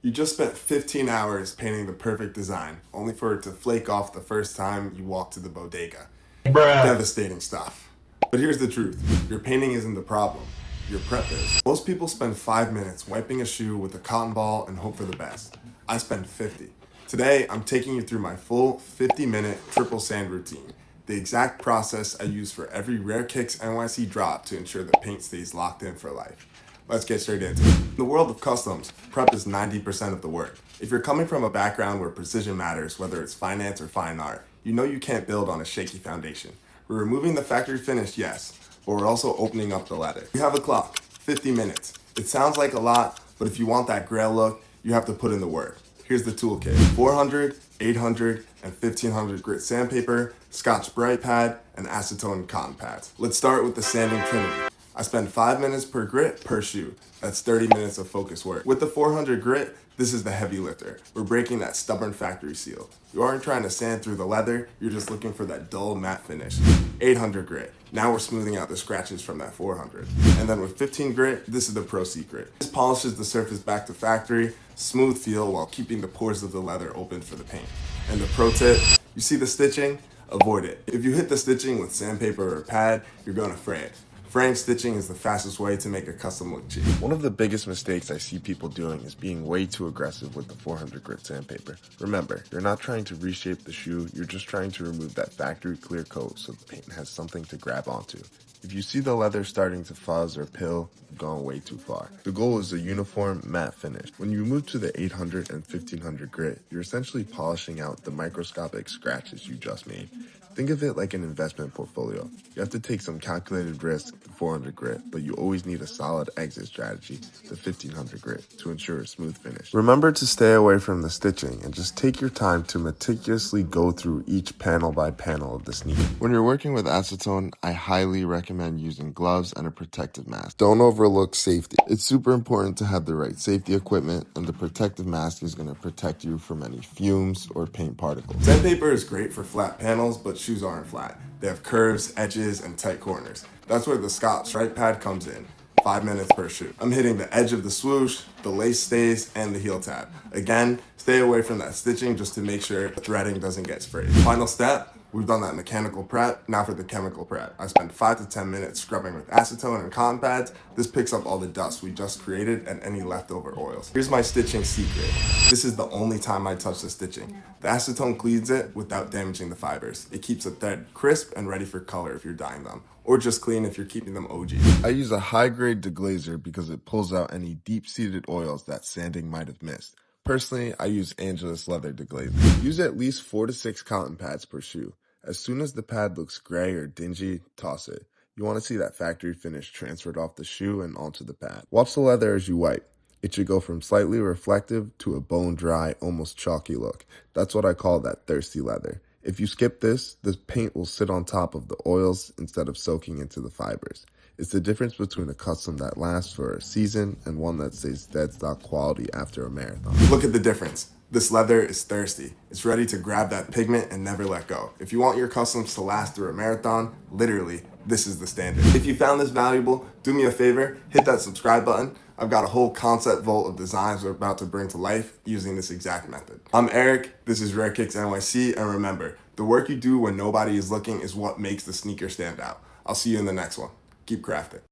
You just spent 15 hours painting the perfect design, only for it to flake off the first time you walk to the bodega. Bruh. Devastating stuff. But here's the truth. Your painting isn't the problem. Your prep is. Most people spend 5 minutes wiping a shoe with a cotton ball and hope for the best. I spend 50. Today, I'm taking you through my full 50-minute triple sand routine. The exact process I use for every Rare Kicks NYC drop to ensure the paint stays locked in for life. Let's get straight into it. In the world of customs, prep is 90% of the work. If you're coming from a background where precision matters, whether it's finance or fine art, you know you can't build on a shaky foundation. We're removing the factory finish, yes, but we're also opening up the leather. We have a clock, 50 minutes. It sounds like a lot, but if you want that grail look, you have to put in the work. Here's the toolkit: 400, 800, and 1500 grit sandpaper, Scotch Brite pad, and acetone cotton pads. Let's start with the Sanding Trinity. I spend 5 minutes per grit per shoe. That's 30 minutes of focus work. With the 400 grit, this is the heavy lifter. We're breaking that stubborn factory seal. You aren't trying to sand through the leather, you're just looking for that dull matte finish. 800 grit. Now we're smoothing out the scratches from that 400. And then with 15 grit, this is the pro secret. This polishes the surface back to factory, smooth feel while keeping the pores of the leather open for the paint. And the pro tip, you see the stitching? Avoid it. If you hit the stitching with sandpaper or a pad, you're gonna fray it. Fraying stitching is the fastest way to make a custom look cheap. One of the biggest mistakes I see people doing is being way too aggressive with the 400 grit sandpaper. Remember, you're not trying to reshape the shoe, you're just trying to remove that factory clear coat so the paint has something to grab onto. If you see the leather starting to fuzz or pill, you've gone way too far. The goal is a uniform matte finish. When you move to the 800 and 1500 grit, you're essentially polishing out the microscopic scratches you just made. Think of it like an investment portfolio. You have to take some calculated risk, the 400 grit, but you always need a solid exit strategy, the 1500 grit, to ensure a smooth finish. Remember to stay away from the stitching and just take your time to meticulously go through each panel by panel of the sneaker. When you're working with acetone, I highly recommend using gloves and a protective mask. Don't overlook safety. It's super important to have the right safety equipment, and the protective mask is going to protect you from any fumes or paint particles. Sandpaper is great for flat panels, but shoes aren't flat. They have curves, edges, and tight corners. That's where the Scotch Brite pad comes in. 5 minutes per shoe. I'm hitting the edge of the swoosh, the lace stays, and the heel tab. Again, stay away from that stitching just to make sure the threading doesn't get sprayed. Final step, we've done that mechanical prep. Now for the chemical prep. I spent 5 to 10 minutes scrubbing with acetone and cotton pads. This picks up all the dust we just created and any leftover oils. Here's my stitching secret. This is the only time I touch the stitching. The acetone cleans it without damaging the fibers. It keeps the thread crisp and ready for color if you're dyeing them, or just clean if you're keeping them OG. I use a high-grade deglazer because it pulls out any deep-seated oils that sanding might have missed. Personally, I use Angelus leather deglazer. Use at least 4 to 6 cotton pads per shoe. As soon as the pad looks gray or dingy, toss it. You want to see that factory finish transferred off the shoe and onto the pad. Watch the leather as you wipe. It should go from slightly reflective to a bone-dry, almost chalky look. That's what I call that thirsty leather. If you skip this, the paint will sit on top of the oils instead of soaking into the fibers. It's the difference between a custom that lasts for a season and one that stays dead stock quality after a marathon. Look at the difference. This leather is thirsty. It's ready to grab that pigment and never let go. If you want your customs to last through a marathon, literally, this is the standard. If you found this valuable, do me a favor, hit that subscribe button. I've got a whole concept vault of designs we're about to bring to life using this exact method. I'm Eric, this is Rare Kicks NYC, and remember, the work you do when nobody is looking is what makes the sneaker stand out. I'll see you in the next one. Keep crafting.